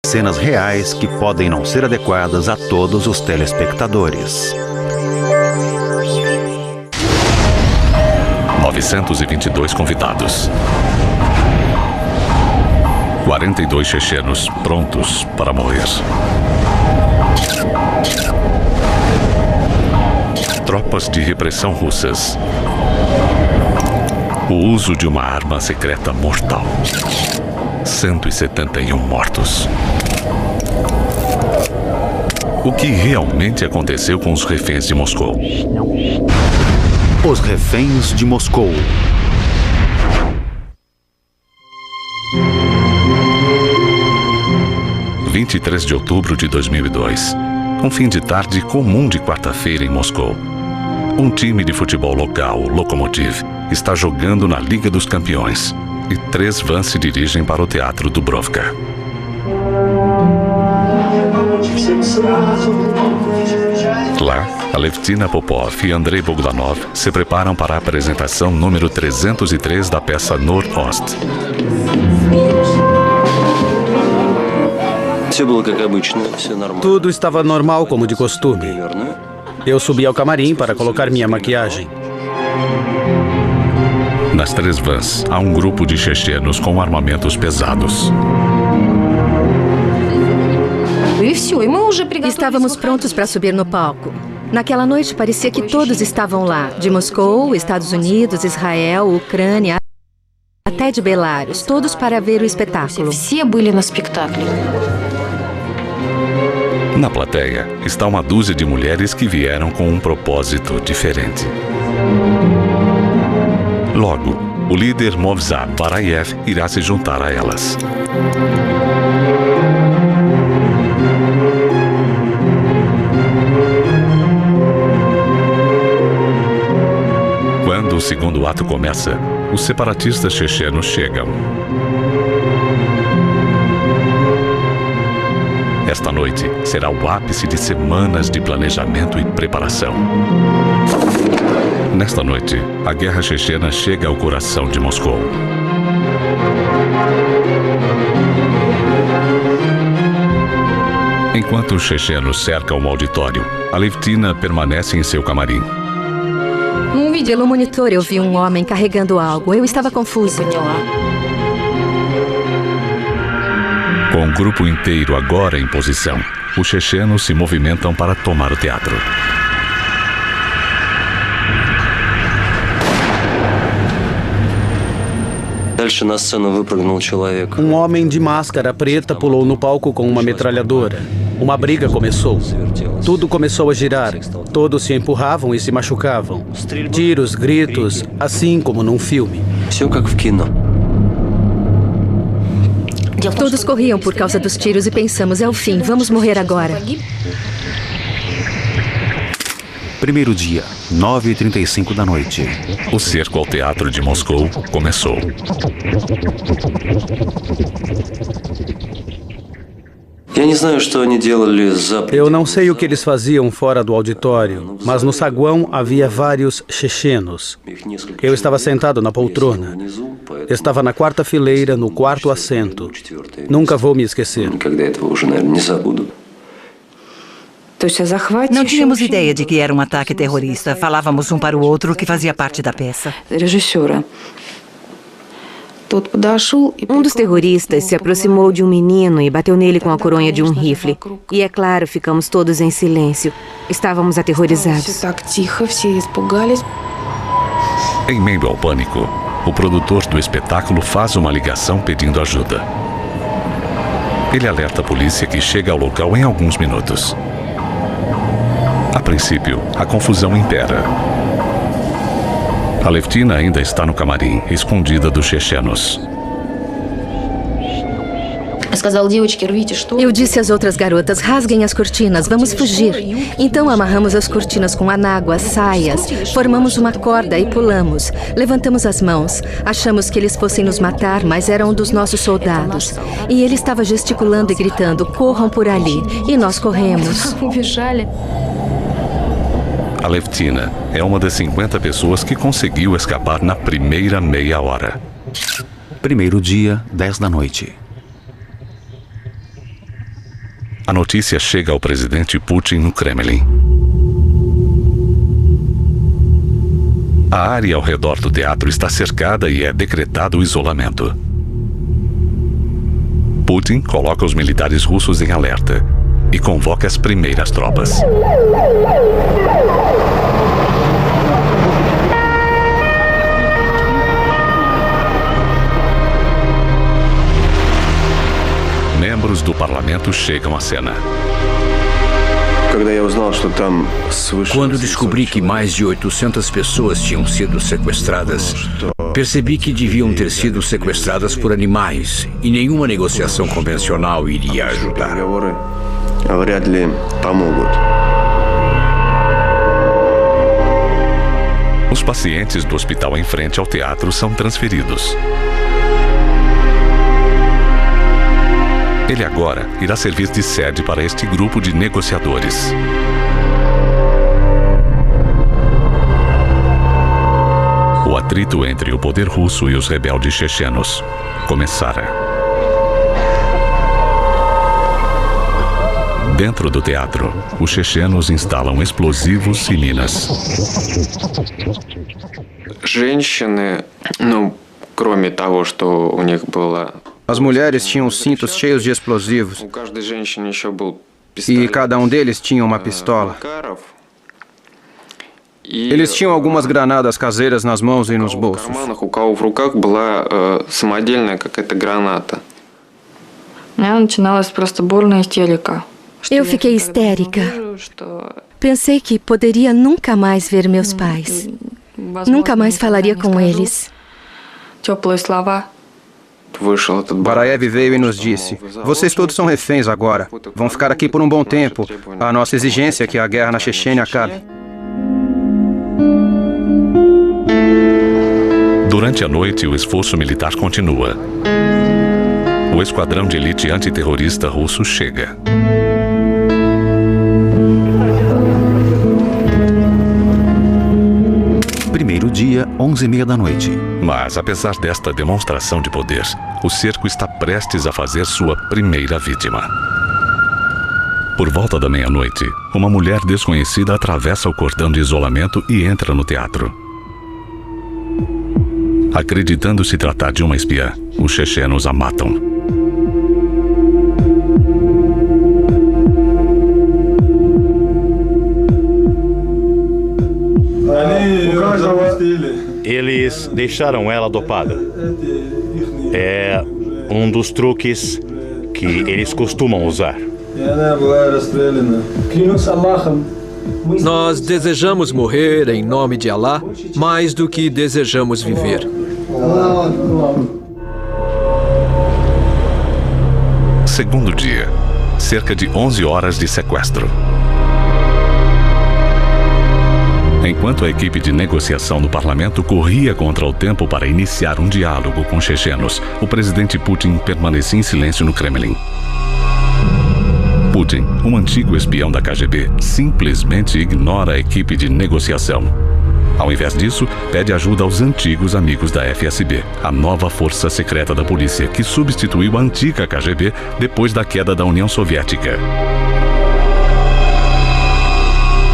cenas reais que podem não ser adequadas a todos os telespectadores. 922 convidados. 42 chechenos prontos para morrer. Tropas de repressão russas. O uso de uma arma secreta mortal. 171 mortos. O que realmente aconteceu com os reféns de Moscou? Os reféns de Moscou. Dia 23 de outubro de 2002. Um fim de tarde comum de quarta-feira em Moscou. Um time de futebol local, o Lokomotiv, está jogando na Liga dos Campeões. E 3 vans se dirigem para o Teatro Dubrovka. Lá, Alevtina Popov e Andrei Bogdanov se preparam para a apresentação número 303 da peça Nord-Ost. Tudo estava normal como de costume. Eu subi ao camarim para colocar minha maquiagem. Nas 3 vans, há um grupo de chechenos com armamentos pesados. Estávamos prontos para subir no palco. Naquela noite parecia que todos estavam lá, de Moscou, Estados Unidos, Israel, Ucrânia, até de Belarus, todos para ver o espetáculo. Na plateia está uma dúzia de mulheres que vieram com um propósito diferente. Logo, o líder Movsar Barayev irá se juntar a elas. Quando o segundo ato começa, os separatistas chechenos chegam. Esta noite será o ápice de semanas de planejamento e preparação. Nesta noite, a guerra chechena chega ao coração de Moscou. Enquanto os chechenos cercam o auditório, Alevtina permanece em seu camarim. Pelo monitor eu vi um homem carregando algo. Eu estava confusa. Com o grupo inteiro agora em posição, os chechenos se movimentam para tomar o teatro. Um homem de máscara preta pulou no palco com uma metralhadora. Uma briga começou. Tudo começou a girar. Todos se empurravam e se machucavam. Tiros, gritos, assim como num filme. Todos corriam por causa dos tiros e pensamos, é o fim, vamos morrer agora. Primeiro dia, 9h35 da noite. O cerco ao teatro de Moscou começou. Eu não sei o que eles faziam fora do auditório, mas no saguão havia vários chechenos. Eu estava sentado na poltrona. Estava na 4ª fileira, no 4º assento. Nunca vou me esquecer. Não tínhamos ideia de que era um ataque terrorista. Falávamos um para o outro que fazia parte da peça. Um dos terroristas se aproximou de um menino e bateu nele com a coronha de um rifle. E é claro, ficamos todos em silêncio. Estávamos aterrorizados. Em meio ao pânico, o produtor do espetáculo faz uma ligação pedindo ajuda. Ele alerta a polícia que chega ao local em alguns minutos. A princípio, a confusão impera. Alevtina ainda está no camarim, escondida dos chechenos. Eu disse às outras garotas, rasguem as cortinas, vamos fugir. Então amarramos as cortinas com anágua, saias, formamos uma corda e pulamos. Levantamos as mãos, achamos que eles fossem nos matar, mas eram um dos nossos soldados. E ele estava gesticulando e gritando, corram por ali. E nós corremos. Alevtina é uma das 50 pessoas que conseguiu escapar na primeira meia hora. Primeiro dia, 10 da noite. A notícia chega ao presidente Putin no Kremlin. A área ao redor do teatro está cercada e é decretado o isolamento. Putin coloca os militares russos em alerta e convoca as primeiras tropas. Membros do parlamento chegam à cena. Quando descobri que mais de 800 pessoas tinham sido sequestradas, percebi que deviam ter sido sequestradas por animais e nenhuma negociação convencional iria ajudar. Os pacientes do hospital em frente ao teatro são transferidos. Ele agora irá servir de sede para este grupo de negociadores. O atrito entre o poder russo e os rebeldes chechenos começara. Dentro do teatro, os chechenos instalam explosivos e minas. As mulheres tinham cintos cheios de explosivos e cada um deles tinha uma pistola. Eles tinham algumas granadas caseiras nas mãos e nos bolsos. Eu fiquei histérica. Pensei que poderia nunca mais ver meus pais. Nunca mais falaria com eles. Barayev veio e nos disse: vocês todos são reféns agora. Vão ficar aqui por um bom tempo. A nossa exigência é que a guerra na Chechênia acabe. Durante a noite, o esforço militar continua. O esquadrão de elite antiterrorista russo chega. Primeiro dia, 11h30 da noite. Mas, apesar desta demonstração de poder, o cerco está prestes a fazer sua primeira vítima. Por volta da meia-noite, uma mulher desconhecida atravessa o cordão de isolamento e entra no teatro. Acreditando se tratar de uma espiã, os chechenos a matam. Eles deixaram ela dopada. É um dos truques que eles costumam usar. Nós desejamos morrer em nome de Alá mais do que desejamos viver. Segundo dia, cerca de 11 horas de sequestro. Enquanto a equipe de negociação do parlamento corria contra o tempo para iniciar um diálogo com os chechenos, o presidente Putin permanecia em silêncio no Kremlin. Putin, um antigo espião da KGB, simplesmente ignora a equipe de negociação. Ao invés disso, pede ajuda aos antigos amigos da FSB, a nova força secreta da polícia que substituiu a antiga KGB depois da queda da União Soviética.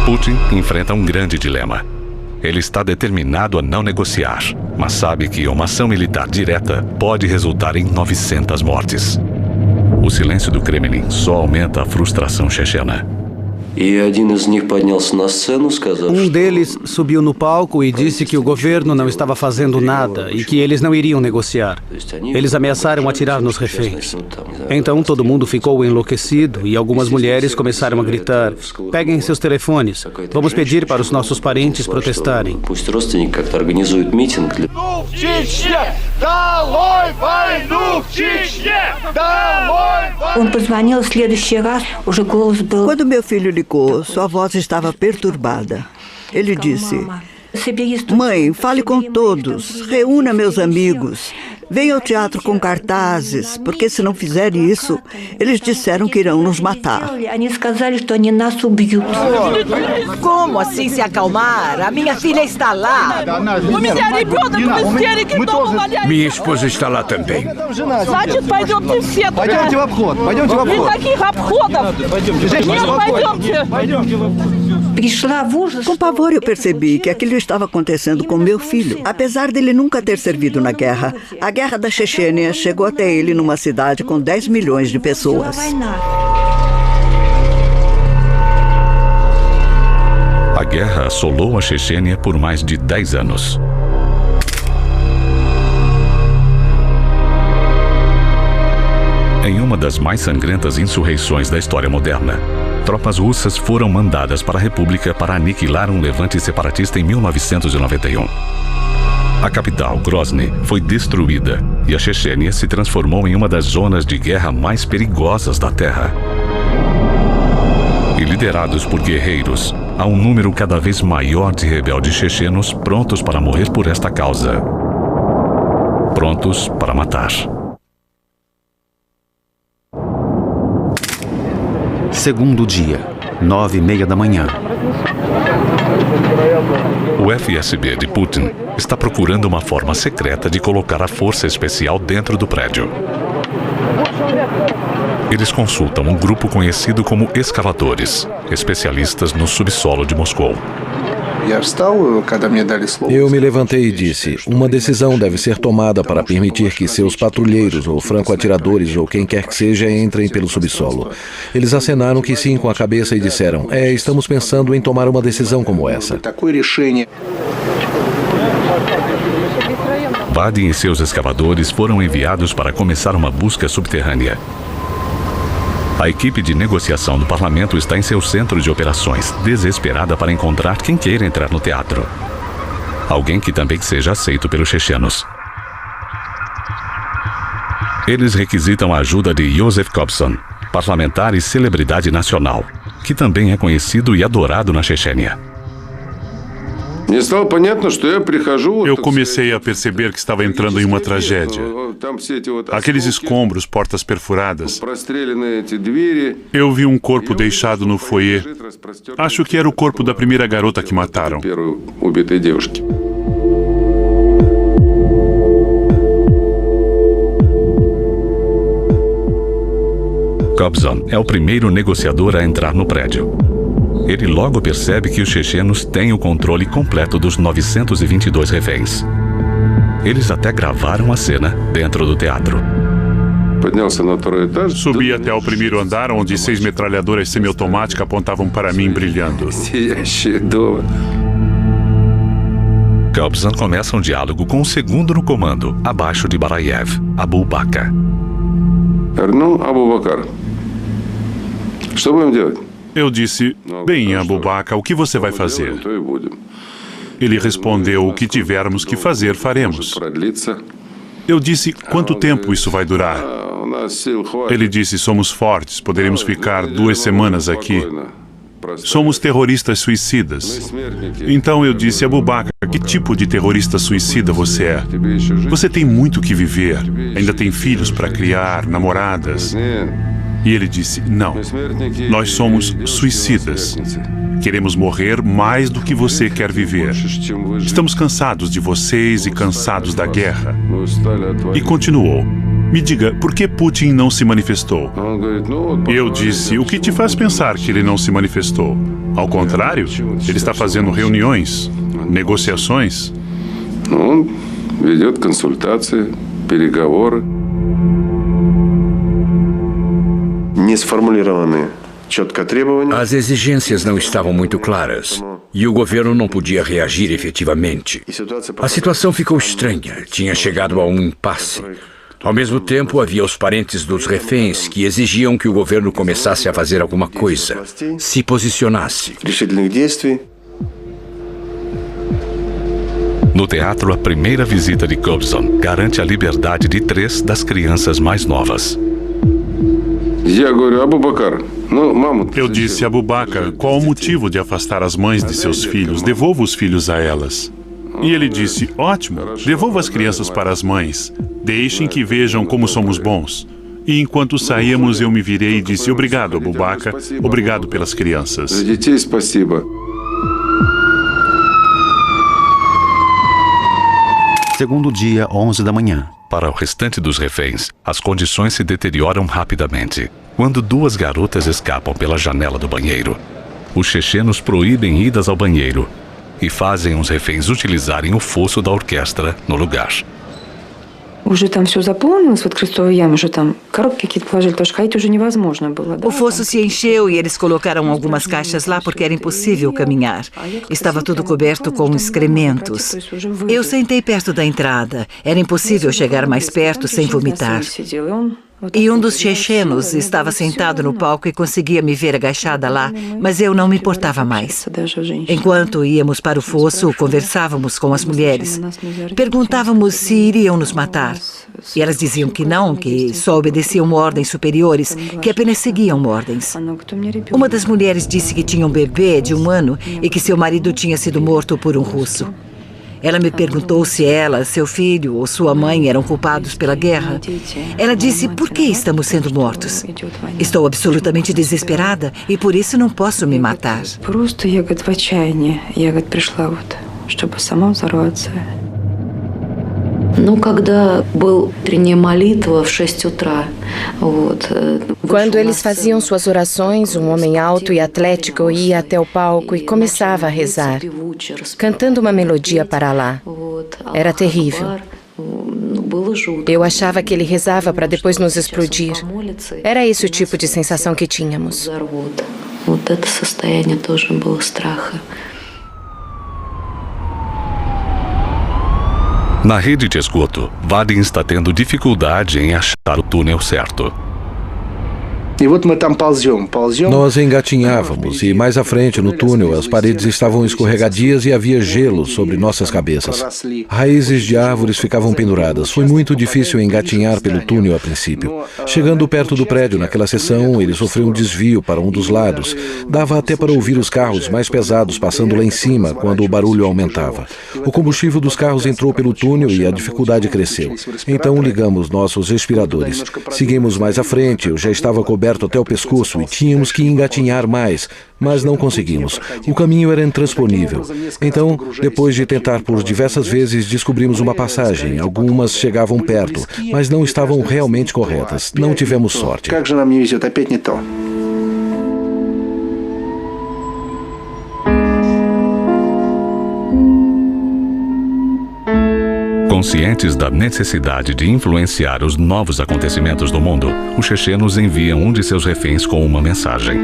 Putin enfrenta um grande dilema. Ele está determinado a não negociar, mas sabe que uma ação militar direta pode resultar em 900 mortes. O silêncio do Kremlin só aumenta a frustração chechena. Um deles subiu no palco e disse que o governo não estava fazendo nada e que eles não iriam negociar. Eles ameaçaram atirar nos reféns. Então todo mundo ficou enlouquecido e algumas mulheres começaram a gritar: peguem seus telefones, vamos pedir para os nossos parentes protestarem. Quando meu filho ligou, sua voz estava perturbada. Ele disse: mãe, fale com todos, reúna meus amigos. Venha ao teatro com cartazes, porque se não fizerem isso, eles disseram que irão nos matar. Como assim se acalmar? A minha filha está lá. Minha esposa está lá também. Com pavor eu percebi que aquilo estava acontecendo com meu filho. Apesar dele nunca ter servido na guerra, a guerra da Chechênia chegou até ele numa cidade com 10 milhões de pessoas. A guerra assolou a Chechênia por mais de 10 anos. Em uma das mais sangrentas insurreições da história moderna, tropas russas foram mandadas para a República para aniquilar um levante separatista em 1991. A capital, Grozny, foi destruída e a Chechênia se transformou em uma das zonas de guerra mais perigosas da Terra. E liderados por guerreiros, há um número cada vez maior de rebeldes chechenos prontos para morrer por esta causa. Prontos para matar. Segundo dia, 9h30 da manhã. O FSB de Putin está procurando uma forma secreta de colocar a força especial dentro do prédio. Eles consultam um grupo conhecido como escavadores, especialistas no subsolo de Moscou. Eu me levantei e disse, uma decisão deve ser tomada para permitir que seus patrulheiros ou franco-atiradores ou quem quer que seja entrem pelo subsolo. Eles acenaram que sim com a cabeça e disseram, estamos pensando em tomar uma decisão como essa. Vadim e seus escavadores foram enviados para começar uma busca subterrânea. A equipe de negociação do parlamento está em seu centro de operações, desesperada para encontrar quem queira entrar no teatro. Alguém que também seja aceito pelos chechenos. Eles requisitam a ajuda de Joseph Kobzon, parlamentar e celebridade nacional, que também é conhecido e adorado na Chechênia. Eu comecei a perceber que estava entrando em uma tragédia. Aqueles escombros, portas perfuradas. Eu vi um corpo deixado no foyer. Acho que era o corpo da primeira garota que mataram. Kobzon é o primeiro negociador a entrar no prédio. Ele logo percebe que os chechenos têm o controle completo dos 922 reféns. Eles até gravaram a cena dentro do teatro. Subi até o primeiro andar, onde 6 metralhadoras semiautomáticas apontavam para mim brilhando. Kobzon começa um diálogo com o segundo no comando, abaixo de Barayev, Abu Bakr. Eu disse, bem, Abu Bakr, o que você vai fazer? Ele respondeu, o que tivermos que fazer, faremos. Eu disse, quanto tempo isso vai durar? Ele disse, somos fortes, poderemos ficar 2 semanas aqui. Somos terroristas suicidas. Então eu disse, Abu Bakr, que tipo de terrorista suicida você é? Você tem muito que viver, ainda tem filhos para criar, namoradas. E ele disse, não, nós somos suicidas. Queremos morrer mais do que você quer viver. Estamos cansados de vocês e cansados da guerra. E continuou. Me diga, por que Putin não se manifestou? Eu disse, o que te faz pensar que ele não se manifestou? Ao contrário, ele está fazendo reuniões, negociações. Ведет консультации, переговоры. As exigências não estavam muito claras e o governo não podia reagir efetivamente. A situação ficou estranha, tinha chegado a um impasse. Ao mesmo tempo, havia os parentes dos reféns que exigiam que o governo começasse a fazer alguma coisa, se posicionasse. No teatro, a primeira visita de Kobzon garante a liberdade de 3 das crianças mais novas. Eu disse, Abu Bakr, qual o motivo de afastar as mães de seus filhos? Devolva os filhos a elas. E ele disse, ótimo, devolva as crianças para as mães. Deixem que vejam como somos bons. E enquanto saíamos, eu me virei e disse, obrigado, Abubakar, obrigado pelas crianças. Segundo dia, 11 da manhã. Para o restante dos reféns, as condições se deterioram rapidamente. Quando duas garotas escapam pela janela do banheiro, os chechenos proíbem idas ao banheiro e fazem os reféns utilizarem o fosso da orquestra no lugar. O fosso se encheu e eles colocaram algumas caixas lá porque era impossível caminhar. Estava tudo coberto com excrementos. Eu sentei perto da entrada. Era impossível chegar mais perto sem vomitar. E um dos chechenos estava sentado no palco e conseguia me ver agachada lá, mas eu não me importava mais. Enquanto íamos para o fosso, conversávamos com as mulheres. Perguntávamos se iriam nos matar. E elas diziam que não, que só obedeciam ordens superiores, que apenas seguiam ordens. Uma das mulheres disse que tinha um bebê de 1 ano e que seu marido tinha sido morto por um russo. Ela me perguntou se ela, seu filho ou sua mãe eram culpados pela guerra. Ela disse, por que estamos sendo mortos? Estou absolutamente desesperada e por isso não posso me matar. Quando eles faziam suas orações, um homem alto e atlético ia até o palco e começava a rezar, cantando uma melodia para Alá. Era terrível. Eu achava que ele rezava para depois nos explodir. Era esse o tipo de sensação que tínhamos. Na rede de esgoto, Vadim está tendo dificuldade em achar o túnel certo. Nós engatinhávamos e mais à frente no túnel as paredes estavam escorregadias e havia gelo sobre nossas cabeças. Raízes de árvores ficavam penduradas. Foi muito difícil engatinhar pelo túnel a princípio. Chegando perto do prédio naquela seção, ele sofreu um desvio para um dos lados. Dava até para ouvir os carros mais pesados passando lá em cima quando o barulho aumentava. O combustível dos carros entrou pelo túnel e a dificuldade cresceu. Então ligamos nossos respiradores. Seguimos mais à frente, eu já estava coberto até o pescoço e tínhamos que engatinhar mais, mas não conseguimos. O caminho era intransponível. Então, depois de tentar por diversas vezes, descobrimos uma passagem. Algumas chegavam perto, mas não estavam realmente corretas. Não tivemos sorte. Conscientes da necessidade de influenciar os novos acontecimentos do mundo, os chechenos enviam um de seus reféns com uma mensagem.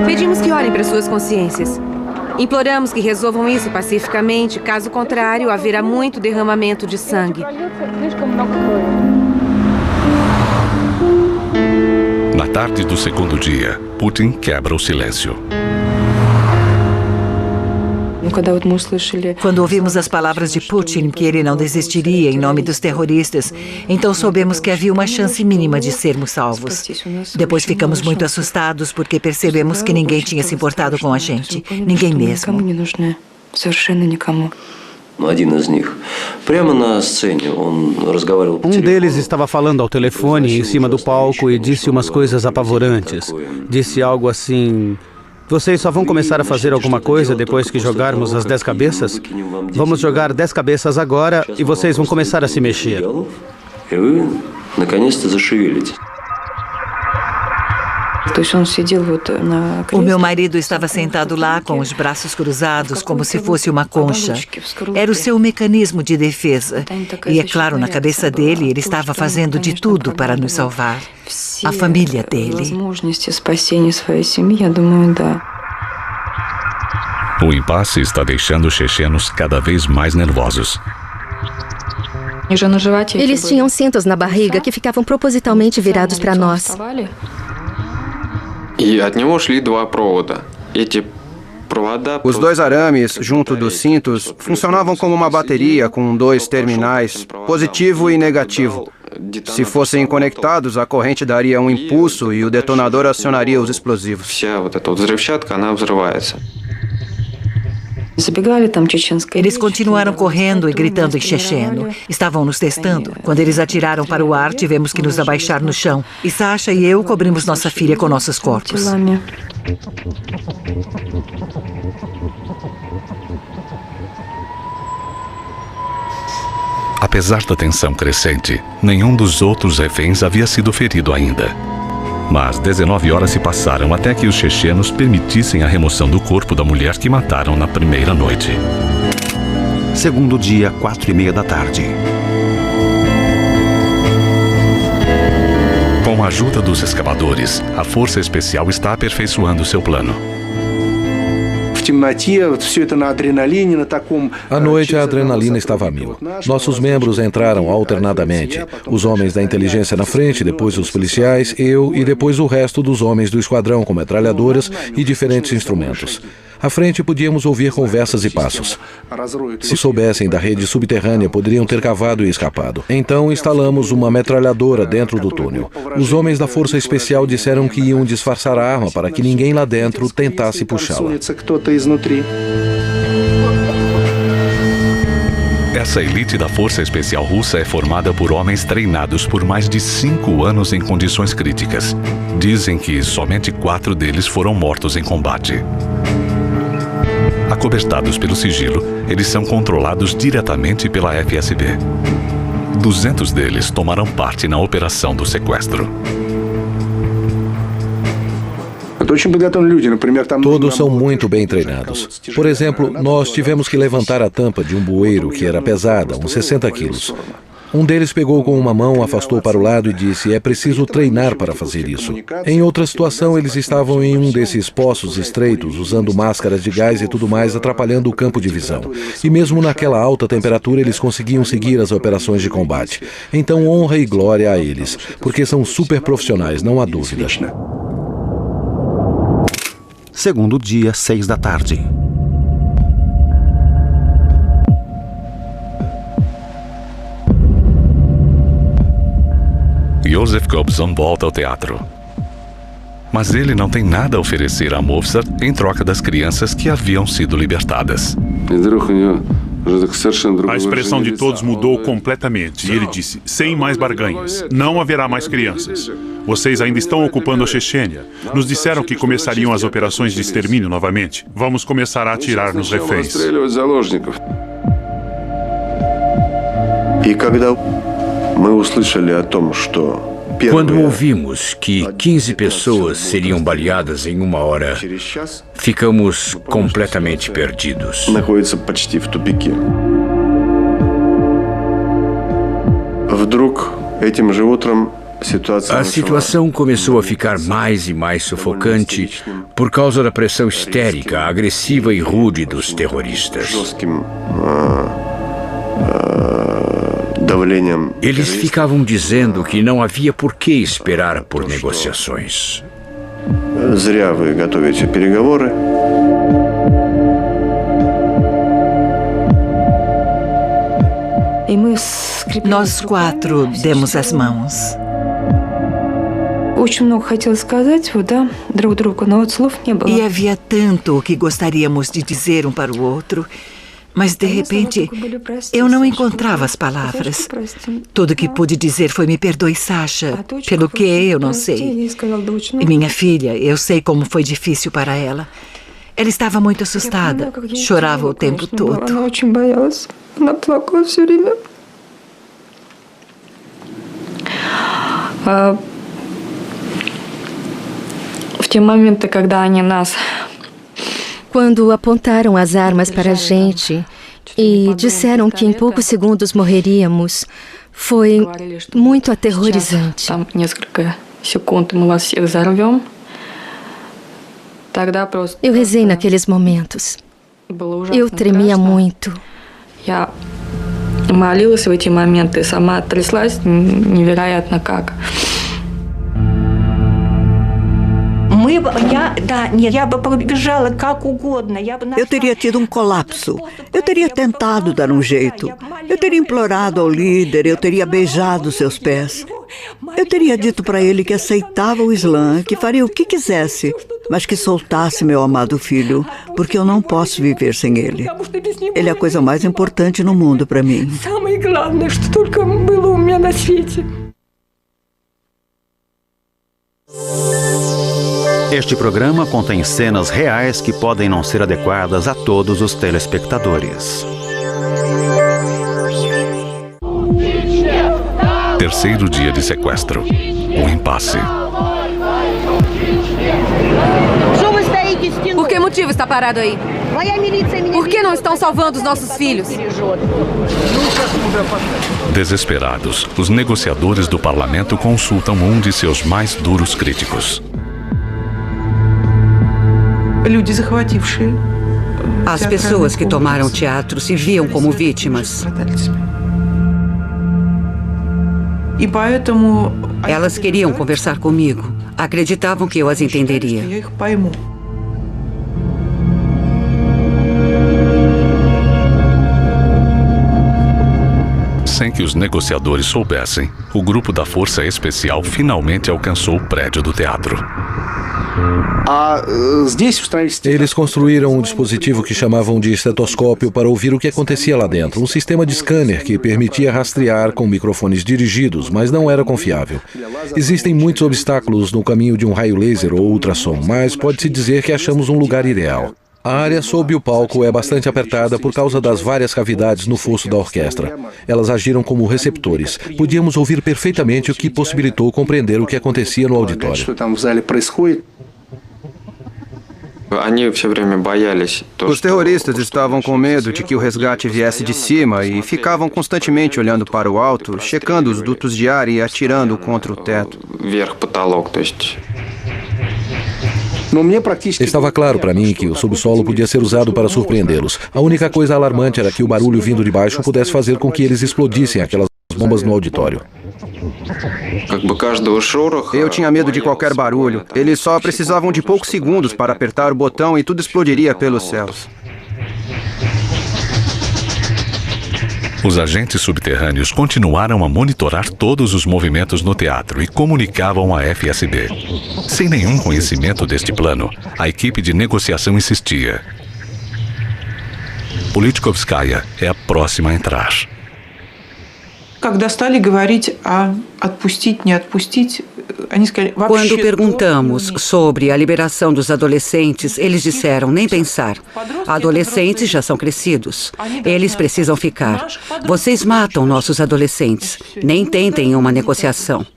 Pedimos que olhem para suas consciências. Imploramos que resolvam isso pacificamente, caso contrário, haverá muito derramamento de sangue. Na tarde do segundo dia, Putin quebra o silêncio. Quando ouvimos as palavras de Putin, que ele não desistiria em nome dos terroristas, então soubemos que havia uma chance mínima de sermos salvos. Depois ficamos muito assustados porque percebemos que ninguém tinha se importado com a gente. Ninguém mesmo. Um deles estava falando ao telefone em cima do palco e disse umas coisas apavorantes. Disse algo assim... Vocês só vão começar a fazer alguma coisa depois que jogarmos as 10 cabeças? Vamos jogar 10 cabeças agora e vocês vão começar a se mexer. O meu marido estava sentado lá com os braços cruzados como se fosse uma concha. Era o seu mecanismo de defesa. E é claro, na cabeça dele, ele estava fazendo de tudo para nos salvar. A família dele. O impasse está deixando os chechenos cada vez mais nervosos. Eles tinham cintos na barriga que ficavam propositalmente virados para nós. Os 2 arames, junto dos cintos, funcionavam como uma bateria com 2 terminais, positivo e negativo. Se fossem conectados, a corrente daria um impulso e o detonador acionaria os explosivos. Eles continuaram correndo e gritando em checheno. Estavam nos testando. Quando eles atiraram para o ar, tivemos que nos abaixar no chão. E Sasha e eu cobrimos nossa filha com nossos corpos. Apesar da tensão crescente, nenhum dos outros reféns havia sido ferido ainda. Mas 19 horas se passaram até que os chechenos permitissem a remoção do corpo da mulher que mataram na primeira noite. Segundo dia, 4:30 da tarde. Com a ajuda dos escavadores, a Força Especial está aperfeiçoando seu plano. À noite, a adrenalina estava a mil. Nossos membros entraram alternadamente. Os homens da inteligência na frente, depois os policiais, eu e depois o resto dos homens do esquadrão com metralhadoras e diferentes instrumentos. À frente, podíamos ouvir conversas e passos. Se soubessem da rede subterrânea, poderiam ter cavado e escapado. Então, instalamos uma metralhadora dentro do túnel. Os homens da Força Especial disseram que iam disfarçar a arma para que ninguém lá dentro tentasse puxá-la. Essa elite da Força Especial Russa é formada por homens treinados por mais de 5 anos em condições críticas. Dizem que somente 4 deles foram mortos em combate. Acobertados pelo sigilo, eles são controlados diretamente pela FSB. 200 deles tomaram parte na operação do sequestro. Todos são muito bem treinados. Por exemplo, nós tivemos que levantar a tampa de um bueiro que era pesada, uns 60 quilos. Um deles pegou com uma mão, afastou para o lado e disse: é preciso treinar para fazer isso. Em outra situação, eles estavam em um desses poços estreitos, usando máscaras de gás e tudo mais, atrapalhando o campo de visão. E mesmo naquela alta temperatura, eles conseguiam seguir as operações de combate. Então, honra e glória a eles, porque são super profissionais, não há dúvida. Segundo dia, 6 da tarde. Joseph Kobzon volta ao teatro. Mas ele não tem nada a oferecer a Mozart em troca das crianças que haviam sido libertadas. A expressão de todos mudou completamente e ele disse: sem mais barganhas, não haverá mais crianças. Vocês ainda estão ocupando a Chechênia. Nos disseram que começariam as operações de extermínio novamente. Vamos começar a atirar nos reféns. Quando ouvimos que 15 pessoas seriam baleadas em 1 hora, ficamos completamente perdidos. A situação começou a ficar mais e mais sufocante por causa da pressão histérica, agressiva e rude dos terroristas. Eles ficavam dizendo que não havia por que esperar por negociações. Nós 4 demos as mãos. E havia tanto o que gostaríamos de dizer um para o outro. Mas, de repente, eu não encontrava as palavras. Tudo que pude dizer foi: me perdoe, Sasha. Pelo que, eu não sei. E minha filha, eu sei como foi difícil para ela. Ela estava muito assustada. Chorava o tempo todo. Quando apontaram as armas para a gente e disseram que em poucos segundos morreríamos, foi muito aterrorizante. Eu rezei naqueles momentos. Eu tremia muito. Молилась в эти моменты, сама тряслась невероятно как. Eu teria tido um colapso. Eu teria tentado dar um jeito. Eu teria implorado ao líder, eu teria beijado seus pés. Eu teria dito para ele que aceitava o Islã, que faria o que quisesse. mas que soltasse meu amado filho, porque eu não posso viver sem ele. Ele é a coisa mais importante no mundo para mim. Este programa contém cenas reais que podem não ser adequadas a todos os telespectadores. Terceiro dia de sequestro. Um impasse. Por que motivo está parado aí? Por que não estão salvando os nossos filhos? Desesperados, os negociadores do parlamento consultam um de seus mais duros críticos. As pessoas que tomaram o teatro se viam como vítimas. Elas queriam conversar comigo. Acreditavam que eu as entenderia. Sem que os negociadores soubessem, o grupo da Força Especial finalmente alcançou o prédio do teatro. Eles construíram um dispositivo que chamavam de estetoscópio para ouvir o que acontecia lá dentro. Um sistema de scanner que permitia rastrear com microfones dirigidos, mas não era confiável. Existem muitos obstáculos no caminho de um raio laser ou ultrassom, mas pode-se dizer que achamos um lugar ideal. A área sob o palco é bastante apertada por causa das várias cavidades no fosso da orquestra. Elas agiram como receptores. Podíamos ouvir perfeitamente, o que possibilitou compreender o que acontecia no auditório. Os terroristas estavam com medo de que o resgate viesse de cima e ficavam constantemente olhando para o alto, checando os dutos de ar e atirando contra o teto. Estava claro para mim que o subsolo podia ser usado para surpreendê-los. A única coisa alarmante era que o barulho vindo de baixo pudesse fazer com que eles explodissem aquelas bombas no auditório. Eu tinha medo de qualquer barulho. Eles só precisavam de poucos segundos para apertar o botão e tudo explodiria pelos céus. Os agentes subterrâneos continuaram a monitorar todos os movimentos no teatro e comunicavam à FSB. Sem nenhum conhecimento deste plano, a equipe de negociação insistia. Politkovskaya é a próxima a entrar. Quando perguntamos sobre a liberação dos adolescentes, eles disseram, nem pensar. Adolescentes já são crescidos. Eles precisam ficar. Vocês matam nossos adolescentes. Nem tentem uma negociação.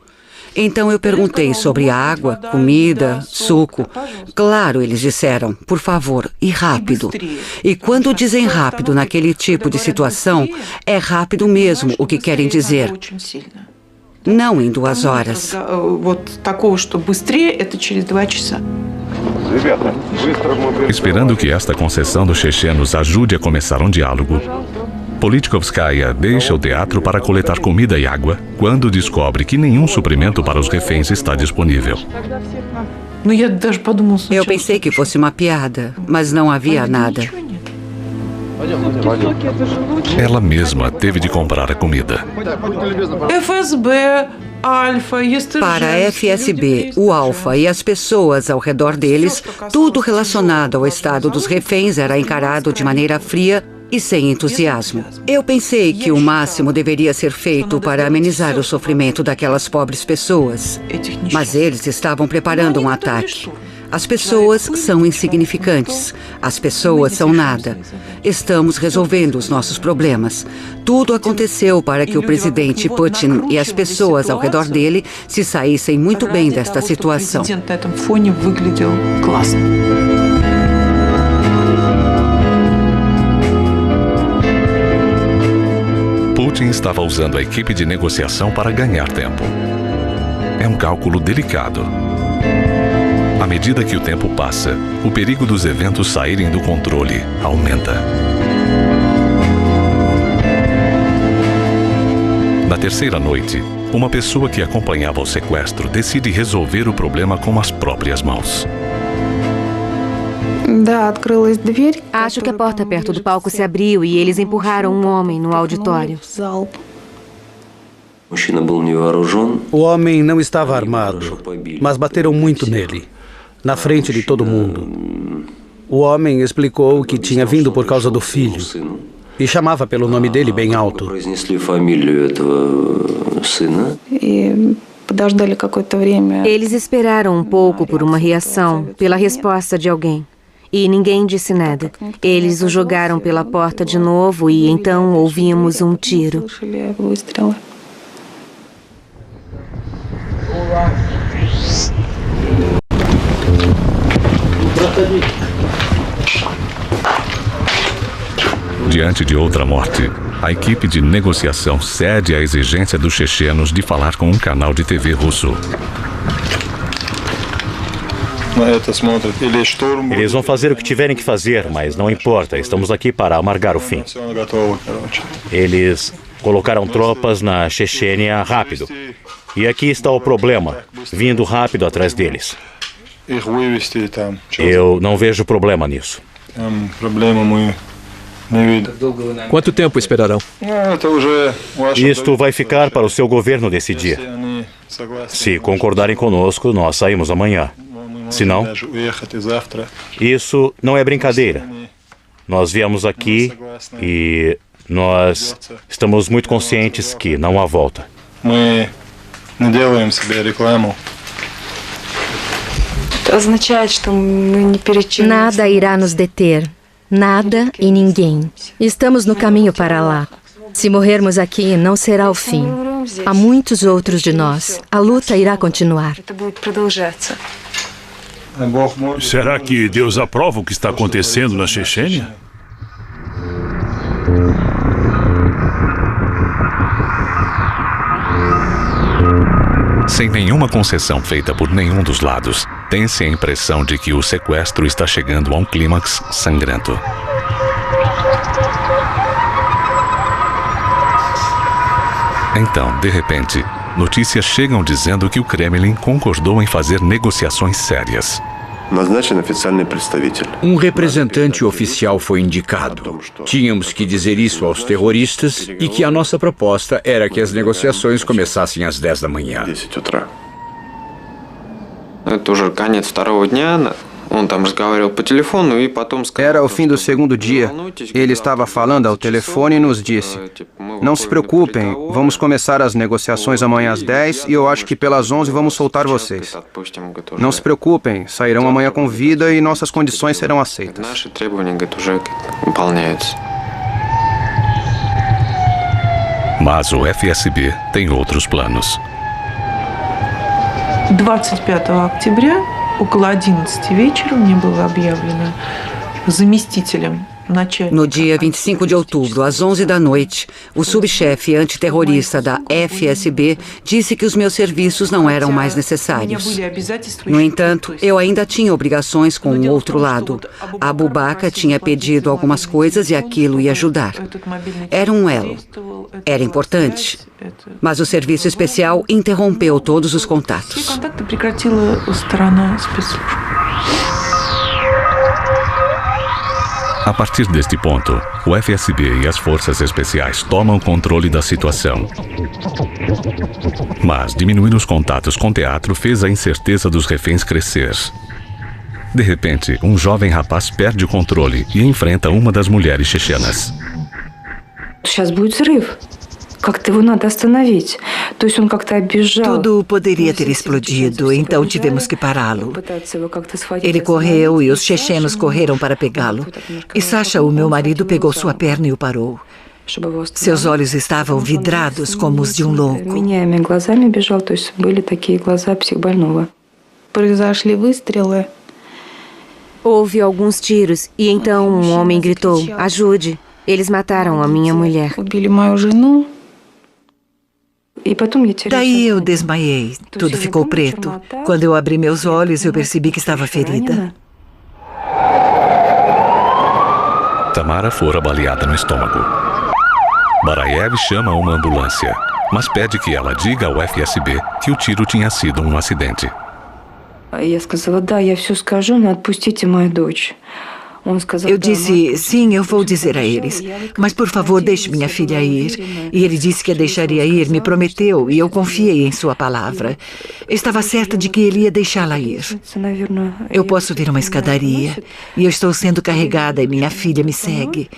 Então eu perguntei sobre água, comida, suco. Claro, eles disseram, por favor, e rápido. E quando dizem rápido naquele tipo de situação, é rápido mesmo o que querem dizer. Não em 2 horas. Esperando que esta concessão dos chechenos ajude a começar um diálogo, Politkovskaya deixa o teatro para coletar comida e água quando descobre que nenhum suprimento para os reféns está disponível. Eu pensei que fosse uma piada, mas não havia nada. Ela mesma teve de comprar a comida. Para a FSB, o Alfa e as pessoas ao redor deles, tudo relacionado ao estado dos reféns era encarado de maneira fria e sem entusiasmo. Eu pensei que o máximo deveria ser feito para amenizar o sofrimento daquelas pobres pessoas. Mas eles estavam preparando um ataque. As pessoas são insignificantes. As pessoas são nada. Estamos resolvendo os nossos problemas. Tudo aconteceu para que o presidente Putin e as pessoas ao redor dele se saíssem muito bem desta situação. Putin estava usando a equipe de negociação para ganhar tempo. É um cálculo delicado. À medida que o tempo passa, o perigo dos eventos saírem do controle aumenta. Na terceira noite, uma pessoa que acompanhava o sequestro decide resolver o problema com as próprias mãos. Acho que a porta perto do palco se abriu e eles empurraram um homem no auditório. O homem não estava armado, mas bateram muito nele. na frente de todo mundo. O homem explicou que tinha vindo por causa do filho e chamava pelo nome dele bem alto. Eles esperaram um pouco por uma reação, pela resposta de alguém. E ninguém disse nada. Eles o jogaram pela porta de novo e então ouvimos um tiro. Diante de outra morte, a equipe de negociação cede à exigência dos chechenos de falar com um canal de TV russo. Eles vão fazer o que tiverem que fazer, mas não importa, estamos aqui para amargar o fim. Eles colocaram tropas na Chechênia rápido. E aqui está o problema, vindo rápido atrás deles. Eu não vejo problema nisso. Quanto tempo esperarão? Isto vai ficar para o seu governo decidir. Se concordarem conosco, nós saímos amanhã. Se não, isso não é brincadeira. Nós viemos aqui e nós estamos muito conscientes que não há volta. Nada irá nos deter. Nada e ninguém. Estamos no caminho para lá. Se morrermos aqui, não será o fim. Há muitos outros de nós. A luta irá continuar. Será que Deus aprova o que está acontecendo na Chechênia? Sem nenhuma concessão feita por nenhum dos lados, tem-se a impressão de que o sequestro está chegando a um clímax sangrento. Então, de repente, notícias chegam dizendo que o Kremlin concordou em fazer negociações sérias. Um representante oficial foi indicado. Tínhamos que dizer isso aos terroristas e que a nossa proposta era que as negociações começassem às 10 da manhã. Era o fim do segundo dia. Ele estava falando ao telefone e nos disse: não se preocupem, vamos começar as negociações amanhã às 10 e eu acho que pelas 11 vamos soltar vocês. Não se preocupem, sairão amanhã com vida e nossas condições serão aceitas. Mas o FSB tem outros planos. 25 октября около 11 вечера мне было объявлено заместителем. No dia 25 de outubro, às 11 da noite, o subchefe antiterrorista da FSB disse que os meus serviços não eram mais necessários. No entanto, eu ainda tinha obrigações com o outro lado. Abu Bakr tinha pedido algumas coisas e aquilo ia ajudar. Era um elo. Era importante. Mas o serviço especial interrompeu todos os contatos. A partir deste ponto, o FSB e as forças especiais tomam controle da situação. Mas diminuir os contatos com o teatro fez a incerteza dos reféns crescer. De repente, um jovem rapaz perde o controle e enfrenta uma das mulheres chechenas. Tudo poderia ter explodido, então tivemos que pará-lo. Ele correu e os chechenos correram para pegá-lo. E Sasha, o meu marido, pegou sua perna e o parou. Seus olhos estavam vidrados como os de um louco. Houve alguns tiros e então um homem gritou: ajude, eles mataram a minha mulher. Daí eu desmaiei. Tudo ficou preto. Quando eu abri meus olhos, eu percebi que estava ferida. Tamara fora baleada no estômago. Barayev chama uma ambulância, mas pede que ela diga ao FSB que o tiro tinha sido um acidente. Eu disse, sim, eu vou dizer a eles, mas por favor, deixe minha filha ir. E ele disse que a deixaria ir, me prometeu, e eu confiei em sua palavra. Eu estava certa de que ele ia deixá-la ir. Eu posso ver uma escadaria, e eu estou sendo carregada e minha filha me segue.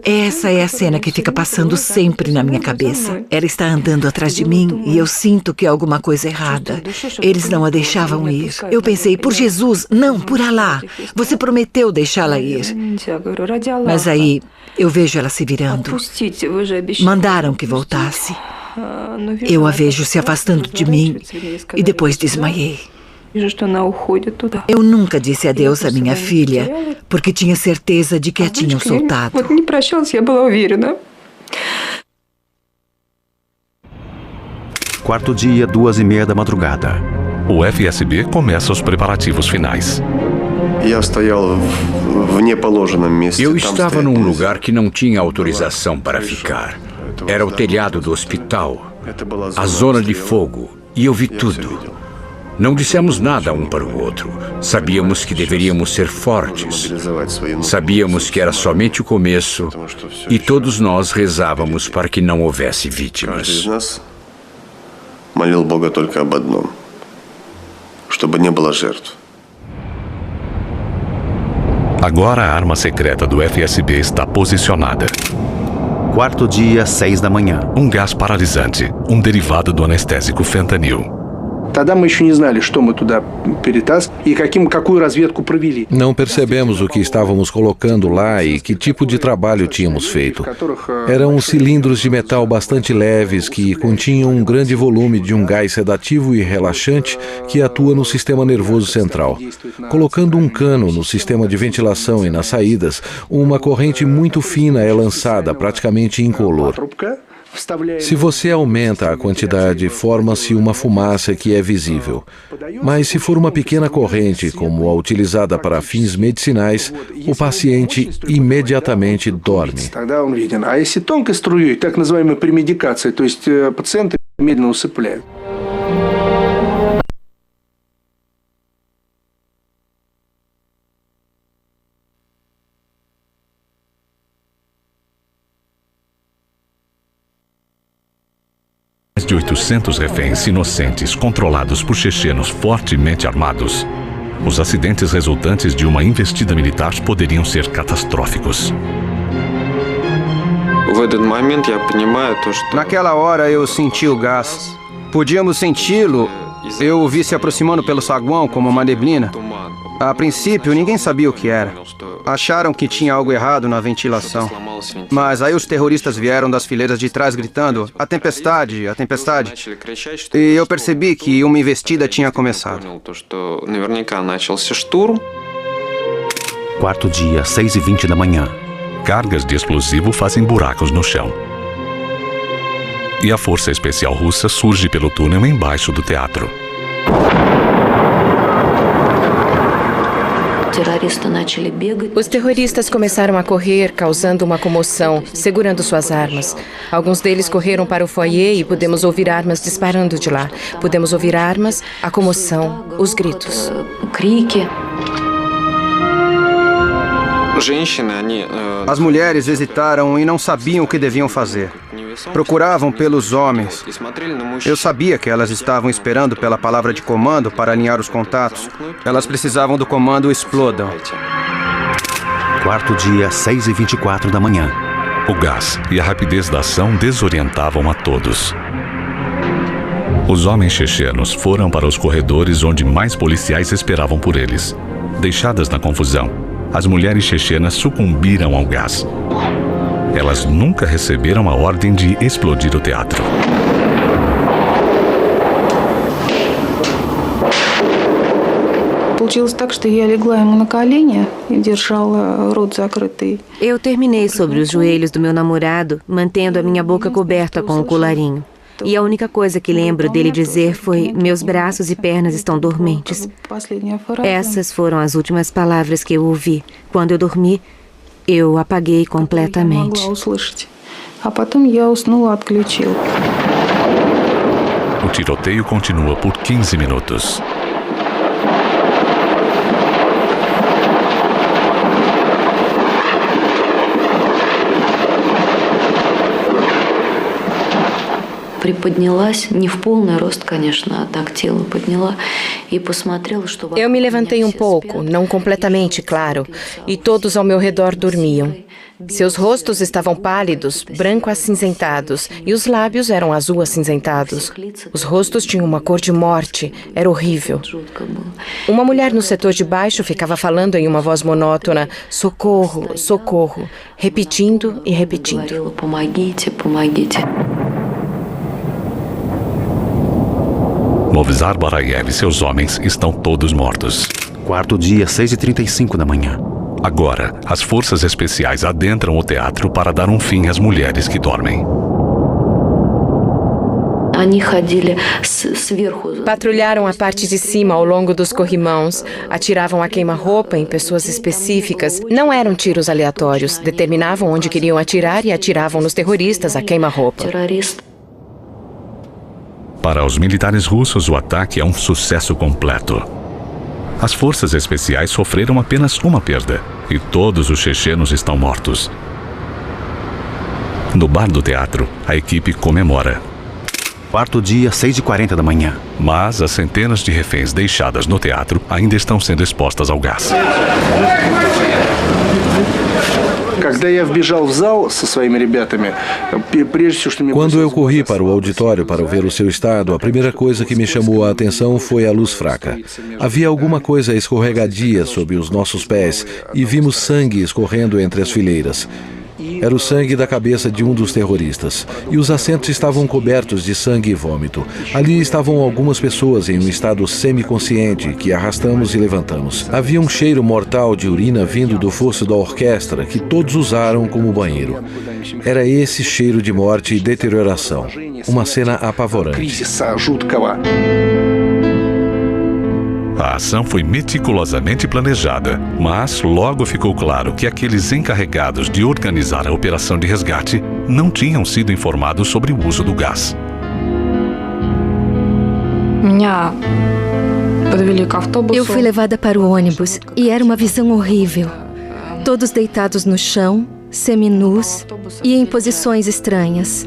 Essa é a cena que fica passando sempre na minha cabeça. Ela está andando atrás de mim e eu sinto que há alguma coisa errada. Eles não a deixavam ir. Eu pensei, por Jesus, não, por Alá. Você prometeu deixá-la ir. Mas aí eu vejo ela se virando. Mandaram que voltasse. Eu a vejo se afastando de mim e depois desmaiei. Eu nunca disse adeus à minha filha, porque tinha certeza de que a tinham soltado. Quarto dia, 2h30 da madrugada. O FSB começa os preparativos finais. Eu estava num lugar que não tinha autorização para ficar. Era o telhado do hospital, a zona de fogo, e eu vi tudo. Não dissemos nada um para o outro. Sabíamos que deveríamos ser fortes. Sabíamos que era somente o começo e todos nós rezávamos para que não houvesse vítimas. Agora a arma secreta do FSB está posicionada. Quarto dia, 6 da manhã. Um gás paralisante, um derivado do anestésico fentanil. Não percebemos o que estávamos colocando lá e que tipo de trabalho tínhamos feito. Eram cilindros de metal bastante leves que continham um grande volume de um gás sedativo e relaxante que atua no sistema nervoso central. Colocando um cano no sistema de ventilação e nas saídas, uma corrente muito fina é lançada, praticamente incolor. Se você aumenta a quantidade, forma-se uma fumaça que é visível. Mas se for uma pequena corrente, como a utilizada para fins medicinais, o paciente imediatamente dorme. Mais de 800 reféns inocentes controlados por chechenos fortemente armados. Os acidentes resultantes de uma investida militar poderiam ser catastróficos. Naquela hora eu senti o gás. Podíamos senti-lo. Eu o vi se aproximando pelo saguão como uma neblina. A princípio, ninguém sabia o que era. Acharam que tinha algo errado na ventilação. Mas aí os terroristas vieram das fileiras de trás gritando, a tempestade, a tempestade. E eu percebi que uma investida tinha começado. Quarto dia, 6h20 da manhã. Cargas de explosivo fazem buracos no chão. E a força especial russa surge pelo túnel embaixo do teatro. Os terroristas começaram a correr, causando uma comoção, segurando suas armas. Alguns deles correram para o foyer e pudemos ouvir armas disparando de lá. Pudemos ouvir armas, a comoção, os gritos. As mulheres hesitaram e não sabiam o que deviam fazer. Procuravam pelos homens. Eu sabia que elas estavam esperando pela palavra de comando para alinhar os contatos. Elas precisavam do comando explodam. Quarto dia, 6h24 da manhã. O gás e a rapidez da ação desorientavam a todos. Os homens chechenos foram para os corredores onde mais policiais esperavam por eles. Deixadas na confusão, as mulheres chechenas sucumbiram ao gás. Elas nunca receberam a ordem de explodir o teatro. Eu terminei sobre os joelhos do meu namorado, mantendo a minha boca coberta com o colarinho. E a única coisa que lembro dele dizer foi: meus braços e pernas estão dormentes. Essas foram as últimas palavras que eu ouvi. Quando eu dormi, eu apaguei completamente. O tiroteio continua por 15 minutos. Eu me levantei um pouco, não completamente, claro, e todos ao meu redor dormiam. Seus rostos estavam pálidos, branco-acinzentados, e os lábios eram azul-acinzentados. Os rostos tinham uma cor de morte, era horrível. Uma mulher no setor de baixo ficava falando em uma voz monótona, socorro, socorro, repetindo e repetindo. Movizar Barayev e seus homens estão todos mortos. Quarto dia, 6h35 da manhã. Agora, as forças especiais adentram o teatro para dar um fim às mulheres que dormem. Patrulharam a parte de cima ao longo dos corrimãos, atiravam a queima-roupa em pessoas específicas. Não eram tiros aleatórios, determinavam onde queriam atirar e atiravam nos terroristas a queima-roupa. Para os militares russos, o ataque é um sucesso completo. As forças especiais sofreram apenas uma perda e todos os chechenos estão mortos. No bar do teatro, a equipe comemora. Quarto dia, 6h40 da manhã. Mas as centenas de reféns deixadas no teatro ainda estão sendo expostas ao gás. Quando eu corri para o auditório para ver o seu estado, a primeira coisa que me chamou a atenção foi a luz fraca. Havia alguma coisa escorregadia sob os nossos pés e vimos sangue escorrendo entre as fileiras. Era o sangue da cabeça de um dos terroristas. E os assentos estavam cobertos de sangue e vômito. Ali estavam algumas pessoas em um estado semiconsciente que arrastamos e levantamos. Havia um cheiro mortal de urina vindo do fosso da orquestra que todos usaram como banheiro. Era esse cheiro de morte e deterioração. Uma cena apavorante. A ação foi meticulosamente planejada, mas logo ficou claro que aqueles encarregados de organizar a operação de resgate não tinham sido informados sobre o uso do gás. Eu fui levada para o ônibus e era uma visão horrível. Todos deitados no chão, seminus e em posições estranhas.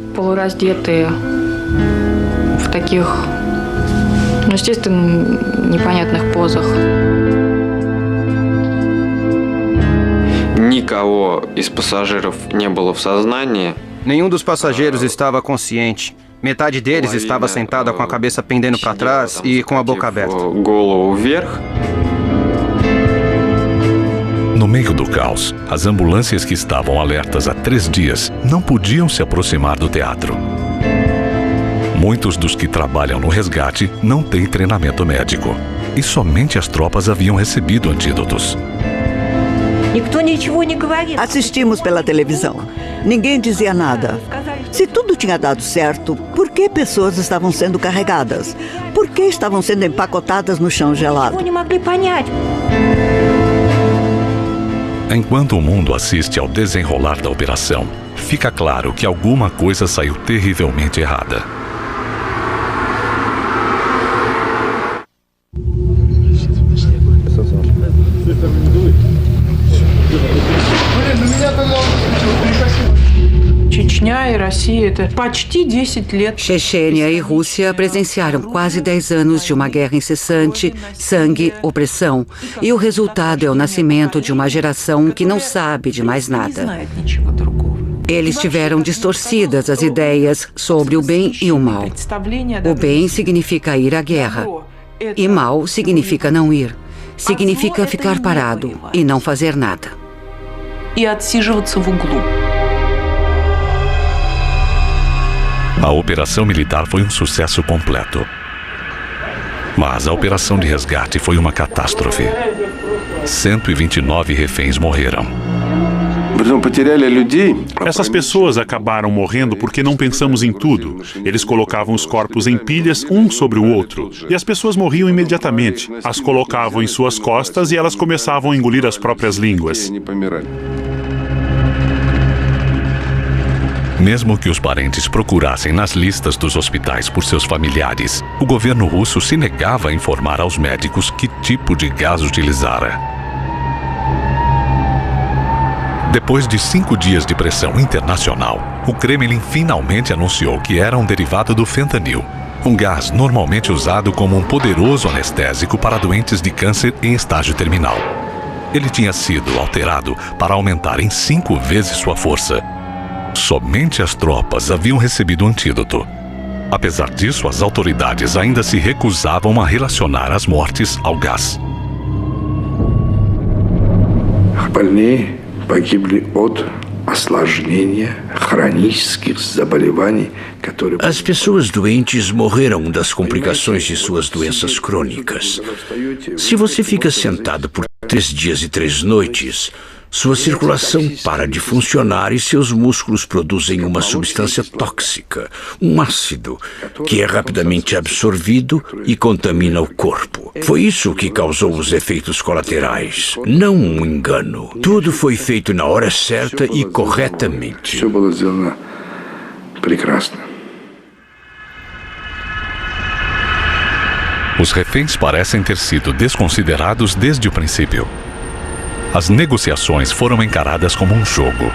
Непонятных позах. Никого из пассажиров не было в сознании. Nenhum dos passageiros estava consciente. Metade deles estava sentada com a cabeça pendendo para trás e com a boca aberta. Голову вверх. No meio do caos, as ambulâncias que estavam alertas há 3 dias não podiam se aproximar do teatro. Muitos dos que trabalham no resgate não têm treinamento médico. E somente as tropas haviam recebido antídotos. Assistimos pela televisão. Ninguém dizia nada. Se tudo tinha dado certo, por que pessoas estavam sendo carregadas? Por que estavam sendo empacotadas no chão gelado? Enquanto o mundo assiste ao desenrolar da operação, fica claro que alguma coisa saiu terrivelmente errada. Chechênia e Rússia presenciaram quase 10 anos de uma guerra incessante, sangue, opressão. E o resultado é o nascimento de uma geração que não sabe de mais nada. Eles tiveram distorcidas as ideias sobre o bem e o mal. O bem significa ir à guerra. E mal significa não ir. Significa ficar parado e não fazer nada. A operação militar foi um sucesso completo. Mas a operação de resgate foi uma catástrofe. 129 reféns morreram. Essas pessoas acabaram morrendo porque não pensamos em tudo. Eles colocavam os corpos em pilhas, um sobre o outro. E as pessoas morriam imediatamente. As colocavam em suas costas e elas começavam a engolir as próprias línguas. Mesmo que os parentes procurassem nas listas dos hospitais por seus familiares, o governo russo se negava a informar aos médicos que tipo de gás utilizara. Depois de 5 dias de pressão internacional, o Kremlin finalmente anunciou que era um derivado do fentanil, um gás normalmente usado como um poderoso anestésico para doentes de câncer em estágio terminal. Ele tinha sido alterado para aumentar em 5 vezes sua força. Somente as tropas haviam recebido o antídoto. Apesar disso, as autoridades ainda se recusavam a relacionar as mortes ao gás. As pessoas doentes morreram das complicações de suas doenças crônicas. Se você fica sentado por 3 dias e 3 noites, sua circulação para de funcionar e seus músculos produzem uma substância tóxica, um ácido, que é rapidamente absorvido e contamina o corpo. Foi isso que causou os efeitos colaterais, não um engano. Tudo foi feito na hora certa e corretamente. Os reféns parecem ter sido desconsiderados desde o princípio. As negociações foram encaradas como um jogo.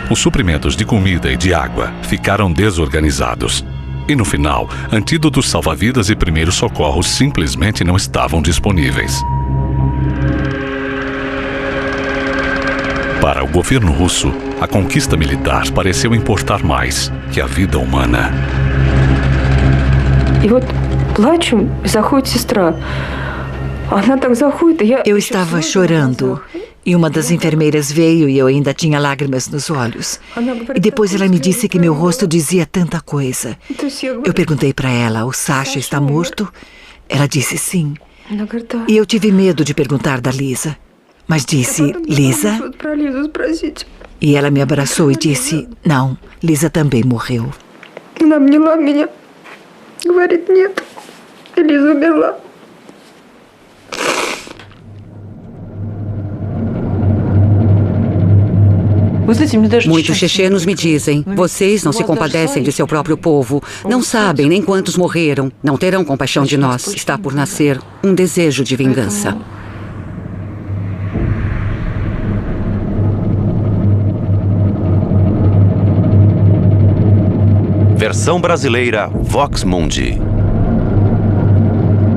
Os suprimentos de comida e de água ficaram desorganizados. E no final, antídotos salva-vidas e primeiros socorros simplesmente não estavam disponíveis. Para o governo russo, a conquista militar pareceu importar mais que a vida humana. Eu estava chorando e uma das enfermeiras veio e eu ainda tinha lágrimas nos olhos. E depois ela me disse que meu rosto dizia tanta coisa. Eu perguntei para ela, o Sasha está morto? Ela disse sim. E eu tive medo de perguntar da Lisa. Mas disse, Lisa? E ela me abraçou e disse, não, Lisa também morreu. Лиза умерла. Muitos chechenos me dizem, vocês não se compadecem de seu próprio povo, não sabem nem quantos morreram, não terão compaixão de nós. Está por nascer um desejo de vingança. Versão brasileira Vox Mundi.